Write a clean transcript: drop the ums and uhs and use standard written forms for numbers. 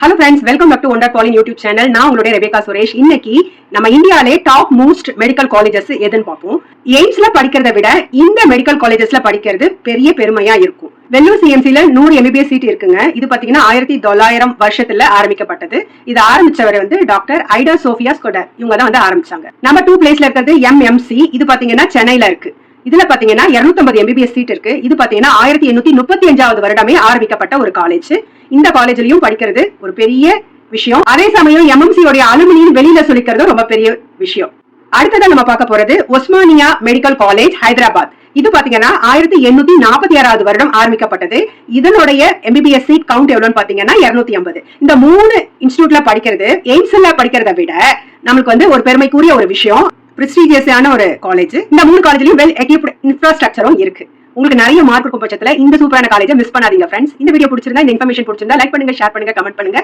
Hello friends, welcome back to wonder பாலின் YouTube channel. நான் உங்களுடைய ரெபேகா சுரேஷ். இன்னைக்கு நம்ம இந்தியாவிலே டாப் மோஸ்ட் மெடிக்கல் காலேஜஸ் எதுன்னு பார்ப்போம். எய்ம்ஸ்ல படிக்கிறத விட இந்த மெடிக்கல் காலேஜஸ்ல படிக்கிறது பெரிய பெருமையா இருக்கும். வெள்ளூர் சிஎம்சில 100 எம்பிபிஎஸ் சீட் இருக்குங்க. இது பாத்தீங்கன்னா 1900 வருஷத்துல ஆரம்பிக்கப்பட்டது. இது ஆரம்பிச்சவர் டாக்டர் ஐடா சோஃபியா ஸ்கொடர். இவங்க தான் ஆரம்பிச்சாங்க. நம்பர் 2 பிளேஸ்ல இருக்கிறது எம்எம்சி. இது பாத்தீங்கன்னா சென்னையில இருக்கு. இதுல பாத்தீங்கன்னா 250 எம்பிபிஎஸ் சீட் இருக்கு. இது பாத்தீங்கன்னா 1835 வருடமே ஆரம்பிக்கப்பட்ட ஒரு காலேஜ். இந்த காலேஜ்லயும் படிக்கிறது ஒரு பெரிய விஷயம். அதே சமயம் எம்எம்சி உடைய அலுமினியம் வெளியில சொல்லிக்கிறது ரொம்ப பெரிய விஷயம். அடுத்ததான் நம்ம பார்க்க போறது ஒஸ்மானியா மெடிக்கல் காலேஜ் ஹைதராபாத். இது பாத்தீங்கன்னா 1846 வருடம் ஆரம்பிக்கப்பட்டது. இதனுடைய எம்பிபிஎஸ் சீட் கவுண்ட் எவ்வளவுன்னு பாத்தீங்கன்னா 250. இந்த 3 இன்ஸ்டிடியூட்ல படிக்கிறது எய்ம்ஸ்ல படிக்கிறத விட நம்மளுக்கு ஒரு பெருமைக்குரிய ஒரு விஷயம். பிரஸ்டீஜியஸான ஒரு காலேஜ். இந்த 3 காலேஜ்லயும் வெல் எக்யூப்ட் இன்ஃப்ராஸ்ட்ரக்சரும் இருக்கு. உங்களுக்கு நிறைய மார்க் இருக்கும் பட்சத்துல இந்த சூப்பரான காலேஜை மிஸ் பண்ணாதீங்க ஃப்ரெண்ட்ஸ். இந்த வீடியோ பிடிச்சிருந்தா, இந்த இன்ஃபர்மேஷன் பிடிச்சிருந்தா லைக் பண்ணுங்க, ஷேர் பண்ணுங்க, கமெண்ட் பண்ணுங்க.